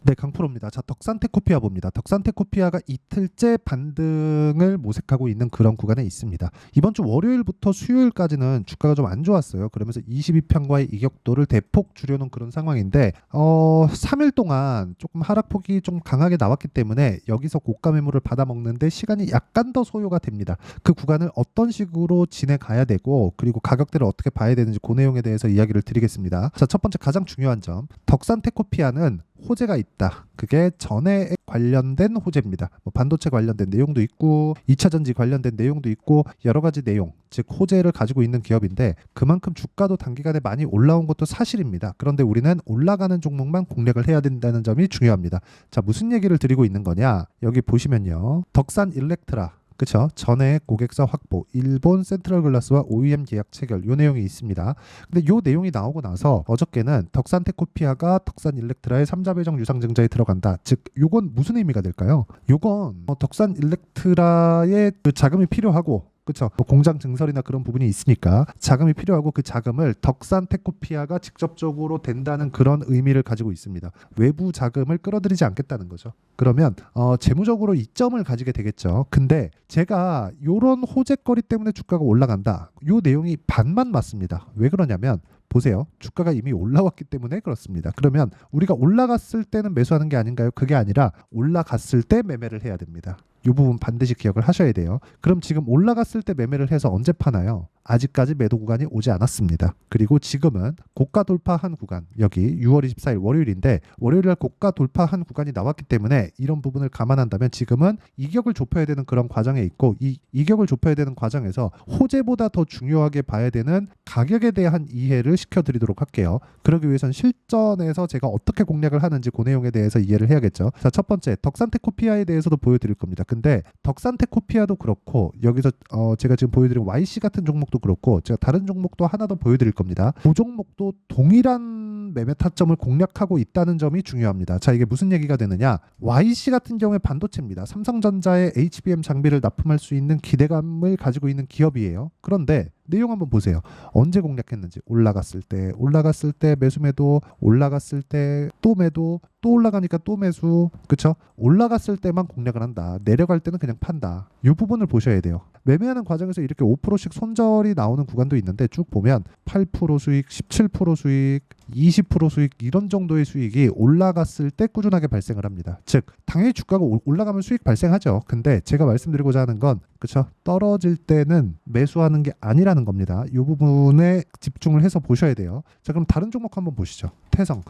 네, 강프로입니다. 자, 덕산테코피아 봅니다. 덕산테코피아가 이틀째 반등을 모색하고 있는 그런 구간에 있습니다. 이번 주 월요일부터 수요일까지는 주가가 좀 안 좋았어요. 그러면서 22평과의 이격도를 대폭 줄여놓은 그런 상황인데 3일 동안 조금 하락폭이 좀 강하게 나왔기 때문에 여기서 고가 매물을 받아먹는데 시간이 약간 더 소요가 됩니다. 그 구간을 어떤 식으로 지내가야 되고 그리고 가격대를 어떻게 봐야 되는지 그 내용에 대해서 이야기를 드리겠습니다. 자, 첫 번째 가장 중요한 점, 덕산테코피아는 호재가 있다. 그게 전해에 관련된 호재입니다. 뭐 반도체 관련된 내용도 있고 2차 전지 관련된 내용도 있고 여러 가지 내용, 즉 호재를 가지고 있는 기업인데 그만큼 주가도 단기간에 많이 올라온 것도 사실입니다. 그런데 우리는 올라가는 종목만 공략을 해야 된다는 점이 중요합니다. 자, 무슨 얘기를 드리고 있는 거냐? 여기 보시면요. 덕산 일렉트라, 그쵸? 전액 고객사 확보, 일본 센트럴글라스와 OEM 계약 체결, 요 내용이 있습니다. 근데 요 내용이 나오고 나서 어저께는 덕산테코피아가 덕산일렉트라의 3자 배정 유상증자에 들어간다. 즉 요건 무슨 의미가 될까요? 요건 덕산일렉트라의 그 자금이 필요하고, 그렇죠. 뭐 공장 증설이나 그런 부분이 있으니까 자금이 필요하고 그 자금을 덕산테코피아가 직접적으로 된다는 그런 의미를 가지고 있습니다. 외부 자금을 끌어들이지 않겠다는 거죠. 그러면 재무적으로 이점을 가지게 되겠죠. 근데 제가 이런 호재거리 때문에 주가가 올라간다. 이 내용이 반만 맞습니다. 왜 그러냐면 보세요. 주가가 이미 올라왔기 때문에 그렇습니다. 그러면 우리가 올라갔을 때는 매수하는 게 아닌가요? 그게 아니라 올라갔을 때 매매를 해야 됩니다. 이 부분 반드시 기억을 하셔야 돼요. 그럼 지금 올라갔을 때 매매를 해서 언제 파나요? 아직까지 매도 구간이 오지 않았습니다. 그리고 지금은 고가 돌파한 구간, 여기 6월 24일 월요일인데 월요일날 고가 돌파한 구간이 나왔기 때문에 이런 부분을 감안한다면 지금은 이격을 좁혀야 되는 그런 과정에 있고 이 이격을 좁혀야 되는 과정에서 호재보다 더 중요하게 봐야 되는 가격에 대한 이해를 시켜드리도록 할게요. 그러기 위해서는 실전에서 제가 어떻게 공략을 하는지 그 내용에 대해서 이해를 해야겠죠. 자, 첫 번째 덕산테코피아에 대해서도 보여드릴 겁니다. 근데 덕산테코피아도 그렇고 여기서 제가 지금 보여드린 YC 같은 종목도 그렇고 제가 다른 종목도 하나 더 보여드릴 겁니다. 그 종목도 동일한 매매 타점을 공략하고 있다는 점이 중요합니다. 자, 이게 무슨 얘기가 되느냐? YC 같은 경우에 반도체입니다. 삼성전자의 HBM 장비를 납품할 수 있는 기대감을 가지고 있는 기업이에요. 그런데 내용 한번 보세요. 언제 공략했는지. 올라갔을 때 매수 매도, 올라갔을 때 또 매도, 또 올라가니까 또 매수. 그쵸? 올라갔을 때만 공략을 한다. 내려갈 때는 그냥 판다. 이 부분을 보셔야 돼요. 매매하는 과정에서 이렇게 5%씩 손절이 나오는 구간도 있는데 쭉 보면 8% 수익, 17% 수익, 20% 수익 이런 정도의 수익이 올라갔을 때 꾸준하게 발생을 합니다. 즉 당연히 주가가 올라가면 수익 발생하죠. 근데 제가 말씀드리고자 하는 건 그렇죠. 떨어질 때는 매수하는 게 아니라는 겁니다. 이 부분에 집중을 해서 보셔야 돼요. 자, 그럼 다른 종목 한번 보시죠. 태성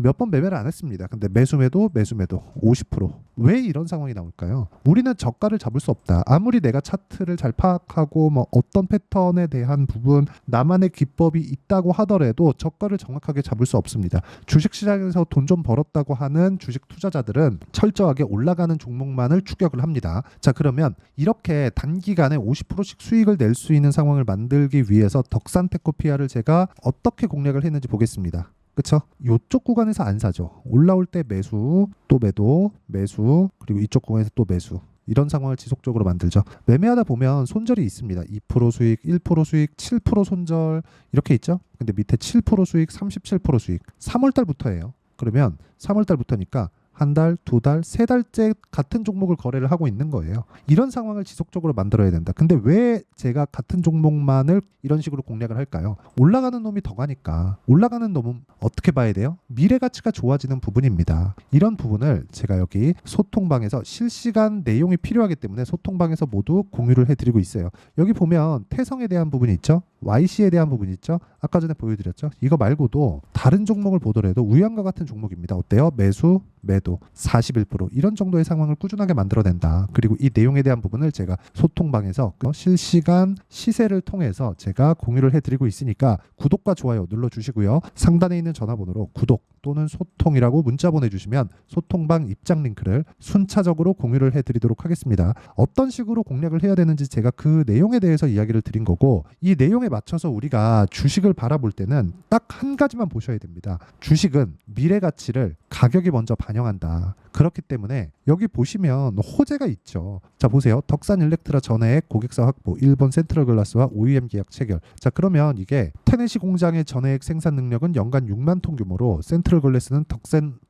몇 번 매매를 안 했습니다. 근데 매수 매도 50%. 왜 이런 상황이 나올까요? 우리는 저가를 잡을 수 없다. 아무리 내가 차트를 잘 파악하고 뭐 어떤 패턴에 대한 부분 나만의 기법이 있다고 하더라도 저가를 정확하게 잡을 수 없습니다. 주식시장에서 돈 좀 벌었다고 하는 주식 투자자들은 철저하게 올라가는 종목만을 추격을 합니다. 자, 그러면 이렇게 단기간에 50%씩 수익을 낼 수 있는 상황을 만들기 위해서 덕산테코피아를 제가 어떻게 공략을 했는지 보겠습니다. 그쵸? 이쪽 구간에서 안 사죠. 올라올 때 매수, 또 매도, 매수, 그리고 이쪽 구간에서 또 매수. 이런 상황을 지속적으로 만들죠. 매매하다 보면 손절이 있습니다. 2% 수익, 1% 수익, 7% 손절 이렇게 있죠. 근데 밑에 7% 수익, 37% 수익. 3월달부터예요. 그러면 3월달부터니까 한 달, 두 달, 세 달째 같은 종목을 거래를 하고 있는 거예요. 이런 상황을 지속적으로 만들어야 된다. 근데 왜 제가 같은 종목만을 이런 식으로 공략을 할까요? 올라가는 놈이 더 가니까. 올라가는 놈은 어떻게 봐야 돼요? 미래 가치가 좋아지는 부분입니다. 이런 부분을 제가 여기 소통방에서 실시간 내용이 필요하기 때문에 소통방에서 모두 공유를 해드리고 있어요. 여기 보면 태성에 대한 부분이 있죠. YC에 대한 부분이 있죠. 아까 전에 보여드렸죠. 이거 말고도 다른 종목을 보더라도 우양과 같은 종목입니다. 어때요? 매수, 매도 41% 이런 정도의 상황을 꾸준하게 만들어낸다. 그리고 이 내용에 대한 부분을 제가 소통방에서 실시간 시세를 통해서 제가 공유를 해드리고 있으니까 구독과 좋아요 눌러주시고요. 상단에 있는 전화번호로 구독 또는 소통이라고 문자 보내주시면 소통방 입장 링크를 순차적으로 공유를 해드리도록 하겠습니다. 어떤 식으로 공략을 해야 되는지 제가 그 내용에 대해서 이야기를 드린 거고 이 내용에 맞춰서 우리가 주식을 바라볼 때는 딱 한 가지만 보셔야 됩니다. 주식은 미래 가치를 가격이 먼저 반영한다. 그렇기 때문에 여기 보시면 호재가 있죠. 자, 보세요. 덕산일렉트라 전해액 고객사 확보, 일본 센트럴글라스와 OEM 계약 체결. 자, 그러면 이게 테네시 공장의 전해액 생산 능력은 연간 6만 톤 규모로 센트럴 애플글래스는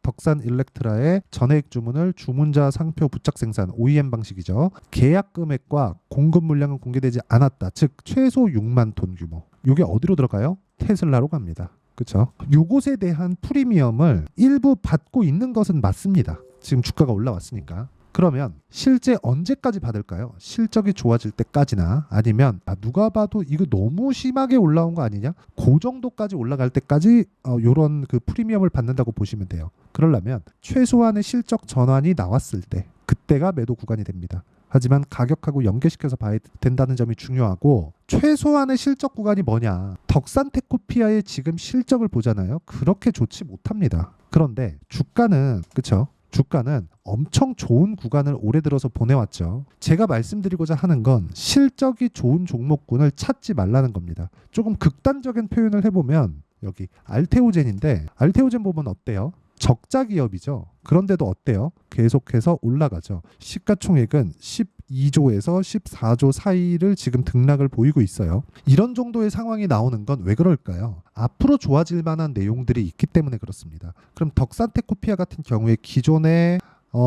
덕산 일렉트라의 전해액 주문을 주문자 상표 부착 생산 OEM 방식이죠. 계약 금액과 공급 물량은 공개되지 않았다. 즉 최소 6만 톤 규모. 이게 어디로 들어가요? 테슬라로 갑니다. 그렇죠? 요것에 대한 프리미엄을 일부 받고 있는 것은 맞습니다. 지금 주가가 올라왔으니까. 그러면 실제 언제까지 받을까요? 실적이 좋아질 때까지나 아니면 누가 봐도 이거 너무 심하게 올라온 거 아니냐? 그 정도까지 올라갈 때까지 요런 그 프리미엄을 받는다고 보시면 돼요. 그러려면 최소한의 실적 전환이 나왔을 때 그때가 매도 구간이 됩니다. 하지만 가격하고 연계시켜서 봐야 된다는 점이 중요하고 최소한의 실적 구간이 뭐냐? 덕산테크피아의 지금 실적을 보잖아요. 그렇게 좋지 못합니다. 그런데 주가는 그렇죠? 주가는 엄청 좋은 구간을 올해 들어서 보내왔죠. 제가 말씀드리고자 하는 건 실적이 좋은 종목군을 찾지 말라는 겁니다. 조금 극단적인 표현을 해보면 여기 알테오젠인데 알테오젠 보면 어때요? 적자 기업이죠. 그런데도 어때요? 계속해서 올라가죠. 시가총액은 12조에서 14조 사이를 지금 등락을 보이고 있어요. 이런 정도의 상황이 나오는 건 왜 그럴까요? 앞으로 좋아질 만한 내용들이 있기 때문에 그렇습니다. 그럼 덕산테크피아 같은 경우에 기존의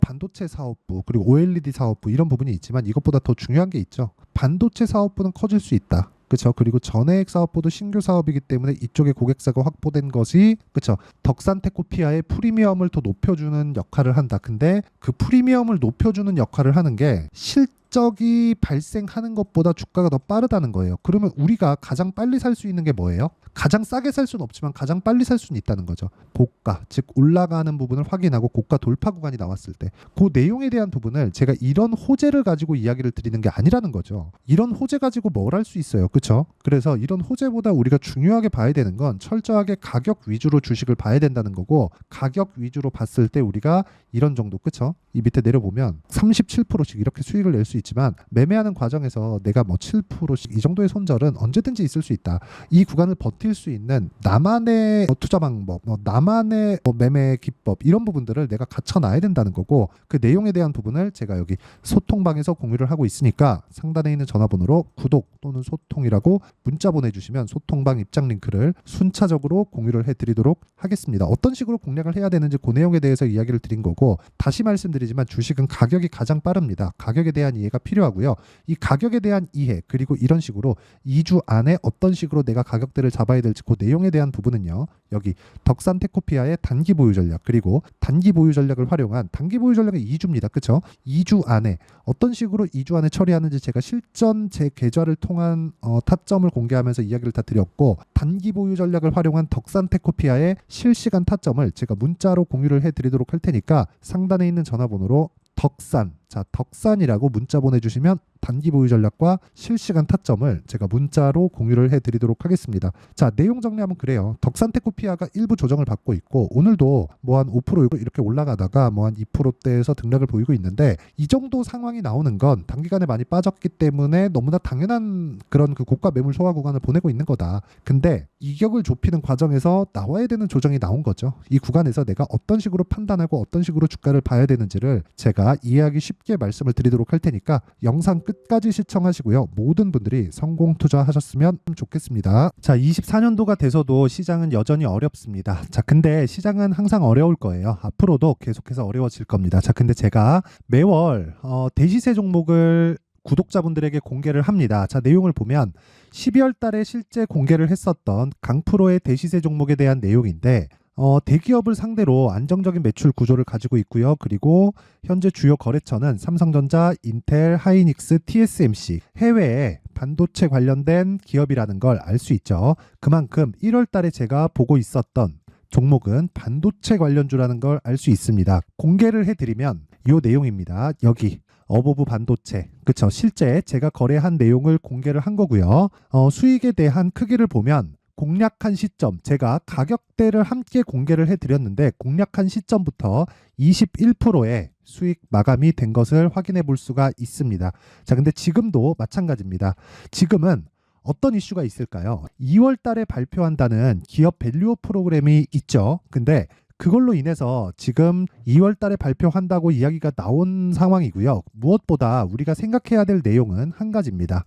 반도체 사업부 그리고 OLED 사업부 이런 부분이 있지만 이것보다 더 중요한 게 있죠. 반도체 사업부는 커질 수 있다. 그렇죠. 그리고 전해액 사업부도 신규 사업이기 때문에 이쪽에 고객사가 확보된 것이 그렇죠. 덕산테크피아의 프리미엄을 더 높여주는 역할을 한다. 근데 그 프리미엄을 높여주는 역할을 하는 게 실적이 발생하는 것보다 주가가 더 빠르다는 거예요. 그러면 우리가 가장 빨리 살 수 있는 게 뭐예요? 가장 싸게 살 수는 없지만 가장 빨리 살 수는 있다는 거죠. 고가, 즉 올라가는 부분을 확인하고 고가 돌파 구간이 나왔을 때 그 내용에 대한 부분을 제가 이런 호재를 가지고 이야기를 드리는 게 아니라는 거죠. 이런 호재 가지고 뭘 할 수 있어요. 그렇죠? 그래서 이런 호재보다 우리가 중요하게 봐야 되는 건 철저하게 가격 위주로 주식을 봐야 된다는 거고 가격 위주로 봤을 때 우리가 이런 정도 그렇죠? 이 밑에 내려보면 37%씩 이렇게 수익을 낼 수 있지만 매매하는 과정에서 내가 뭐 7%씩 이 정도의 손절은 언제든지 있을 수 있다. 이 구간을 버틸 수 있는 나만의 투자 방법, 나만의 매매 기법 이런 부분들을 내가 갖춰놔야 된다는 거고 그 내용에 대한 부분을 제가 여기 소통방에서 공유를 하고 있으니까 상단에 있는 전화번호로 구독 또는 소통이라고 문자 보내주시면 소통방 입장 링크를 순차적으로 공유를 해드리도록 하겠습니다. 어떤 식으로 공략을 해야 되는지 그 내용에 대해서 이야기를 드린 거고 다시 말씀드리지만 주식은 가격이 가장 빠릅니다. 가격에 대한 이해가 필요하고요. 이 가격에 대한 이해 그리고 이런 식으로 2주 안에 어떤 식으로 내가 가격대를 잡아야 될지 그 내용에 대한 부분은요. 여기 덕산테크피아의 단기 보유 전략 그리고 단기 보유 전략을 활용한 단기 보유 전략은 2주입니다. 그렇죠? 2주 안에 어떤 식으로 2주 안에 처리하는지 제가 실전 제 계좌를 통한 타점을 공개하면서 이야기를 다 드렸고 단기 보유 전략을 활용한 덕산테크피아의 실시간 타점을 제가 문자로 공유를 해드리도록 할 테니까 상단에 있는 전화번호로 덕산이라고 문자 보내주시면 단기 보유 전략과 실시간 타점을 제가 문자로 공유를 해드리도록 하겠습니다. 자, 내용 정리하면 그래요. 덕산테크피아가 일부 조정을 받고 있고 오늘도 뭐 한 5% 이렇게 올라가다가 뭐 한 2%대에서 등락을 보이고 있는데 이 정도 상황이 나오는 건 단기간에 많이 빠졌기 때문에 너무나 당연한 그런 그 고가 매물 소화 구간을 보내고 있는 거다. 근데 이격을 좁히는 과정에서 나와야 되는 조정이 나온 거죠. 이 구간에서 내가 어떤 식으로 판단하고 어떤 식으로 주가를 봐야 되는지를 제가 이해하기 쉽게 말씀을 드리도록 할 테니까 영상 끝까지 시청하시고요. 모든 분들이 성공 투자하셨으면 좋겠습니다. 자, 24년도가 돼서도 시장은 여전히 어렵습니다. 자, 근데 시장은 항상 어려울 거예요. 앞으로도 계속해서 어려워질 겁니다. 자, 근데 제가 매월 대시세 종목을 구독자분들에게 공개를 합니다. 자, 내용을 보면 12월 달에 실제 공개를 했었던 강프로의 대시세 종목에 대한 내용인데 대기업을 상대로 안정적인 매출 구조를 가지고 있고요. 그리고 현재 주요 거래처는 삼성전자, 인텔, 하이닉스, TSMC, 해외에 반도체 관련된 기업이라는 걸 알 수 있죠. 그만큼 1월 달에 제가 보고 있었던 종목은 반도체 관련주라는 걸 알 수 있습니다. 공개를 해드리면 이 내용입니다. 여기 어버브 반도체, 그쵸? 실제 제가 거래한 내용을 공개를 한 거고요. 수익에 대한 크기를 보면 공략한 시점, 제가 가격대를 함께 공개를 해드렸는데 공략한 시점부터 21%의 수익 마감이 된 것을 확인해 볼 수가 있습니다. 자, 근데 지금도 마찬가지입니다. 지금은 어떤 이슈가 있을까요? 2월 달에 발표한다는 기업 밸류업 프로그램이 있죠. 근데 그걸로 인해서 지금 2월 달에 발표한다고 이야기가 나온 상황이고요. 무엇보다 우리가 생각해야 될 내용은 한 가지입니다.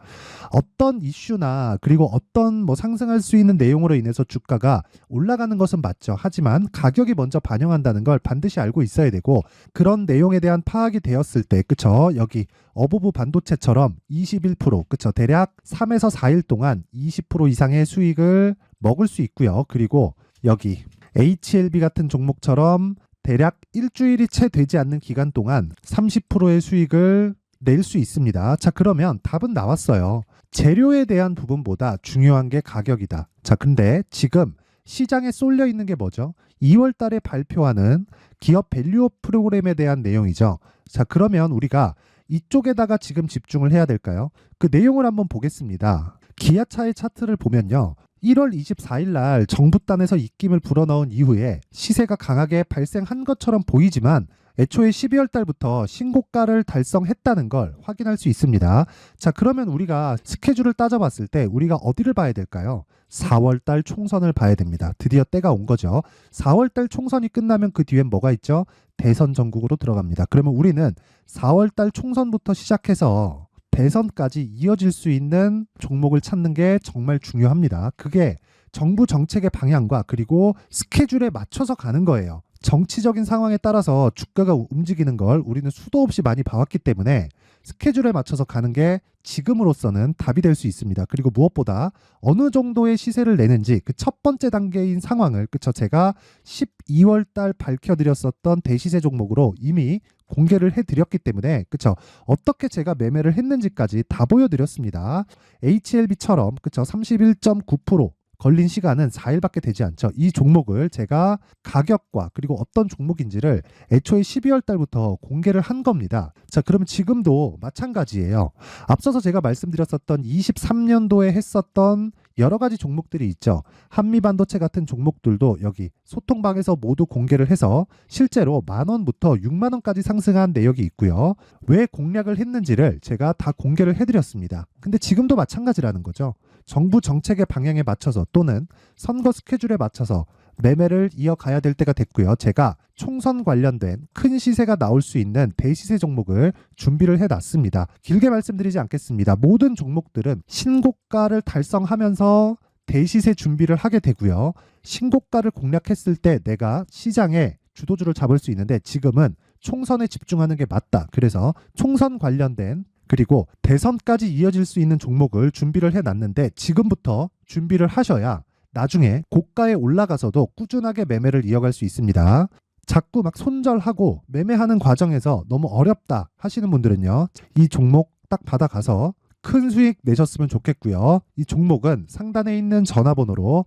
어떤 이슈나 그리고 어떤 뭐 상승할 수 있는 내용으로 인해서 주가가 올라가는 것은 맞죠. 하지만 가격이 먼저 반영한다는 걸 반드시 알고 있어야 되고, 그런 내용에 대한 파악이 되었을 때, 그쵸? 여기 어부부 반도체처럼 21%, 그쵸? 대략 3에서 4일 동안 20% 이상의 수익을 먹을 수 있고요. 그리고 여기 HLB 같은 종목처럼 대략 일주일이 채 되지 않는 기간 동안 30%의 수익을 낼 수 있습니다. 자, 그러면 답은 나왔어요. 재료에 대한 부분보다 중요한 게 가격이다. 자, 근데 지금 시장에 쏠려 있는 게 뭐죠? 2월 달에 발표하는 기업 밸류업 프로그램에 대한 내용이죠. 자, 그러면 우리가 이쪽에다가 지금 집중을 해야 될까요? 그 내용을 한번 보겠습니다. 기아차의 차트를 보면요. 1월 24일 날 정부단에서 입김을 불어넣은 이후에 시세가 강하게 발생한 것처럼 보이지만 애초에 12월 달부터 신고가를 달성했다는 걸 확인할 수 있습니다. 자, 그러면 우리가 스케줄을 따져봤을 때 우리가 어디를 봐야 될까요? 4월 달 총선을 봐야 됩니다. 드디어 때가 온 거죠. 4월 달 총선이 끝나면 그 뒤엔 뭐가 있죠? 대선 전국으로 들어갑니다. 그러면 우리는 4월 달 총선부터 시작해서 대선까지 이어질 수 있는 종목을 찾는 게 정말 중요합니다. 그게 정부 정책의 방향과 그리고 스케줄에 맞춰서 가는 거예요. 정치적인 상황에 따라서 주가가 움직이는 걸 우리는 수도 없이 많이 봐왔기 때문에 스케줄에 맞춰서 가는 게 지금으로서는 답이 될 수 있습니다. 그리고 무엇보다 어느 정도의 시세를 내는지 그 첫 번째 단계인 상황을, 그쵸? 제가 12월 달 밝혀드렸었던 대시세 종목으로 이미 공개를 해드렸기 때문에, 그쵸? 어떻게 제가 매매를 했는지까지 다 보여드렸습니다. HLB처럼, 그쵸? 31.9% 걸린 시간은 4일밖에 되지 않죠. 이 종목을 제가 가격과 그리고 어떤 종목인지를 애초에 12월 달부터 공개를 한 겁니다. 자, 그러면 지금도 마찬가지예요. 앞서서 제가 말씀드렸었던 23년도에 했었던 여러 가지 종목들이 있죠. 한미반도체 같은 종목들도 여기 소통방에서 모두 공개를 해서 실제로 10,000원부터 60,000원까지 상승한 내역이 있고요. 왜 공략을 했는지를 제가 다 공개를 해드렸습니다. 근데 지금도 마찬가지라는 거죠. 정부 정책의 방향에 맞춰서 또는 선거 스케줄에 맞춰서 매매를 이어가야 될 때가 됐고요. 제가 총선 관련된 큰 시세가 나올 수 있는 대시세 종목을 준비를 해놨습니다. 길게 말씀드리지 않겠습니다. 모든 종목들은 신고가를 달성하면서 대시세 준비를 하게 되고요. 신고가를 공략했을 때 내가 시장에 주도주를 잡을 수 있는데 지금은 총선에 집중하는 게 맞다. 그래서 총선 관련된 그리고 대선까지 이어질 수 있는 종목을 준비를 해놨는데 지금부터 준비를 하셔야 나중에 고가에 올라가서도 꾸준하게 매매를 이어갈 수 있습니다. 자꾸 막 손절하고 매매하는 과정에서 너무 어렵다 하시는 분들은요. 이 종목 딱 받아가서 큰 수익 내셨으면 좋겠고요. 이 종목은 상단에 있는 전화번호로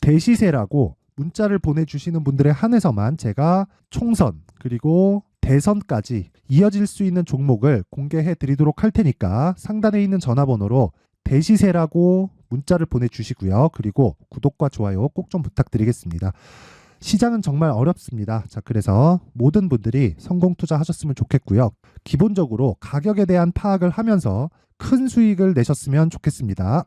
대시세라고 문자를 보내주시는 분들에 한해서만 제가 총선 그리고 대선까지 이어질 수 있는 종목을 공개해 드리도록 할 테니까 상단에 있는 전화번호로 대시세라고 문자를 보내주시고요. 그리고 구독과 좋아요 꼭 좀 부탁드리겠습니다. 시장은 정말 어렵습니다. 자, 그래서 모든 분들이 성공 투자하셨으면 좋겠고요. 기본적으로 가격에 대한 파악을 하면서 큰 수익을 내셨으면 좋겠습니다.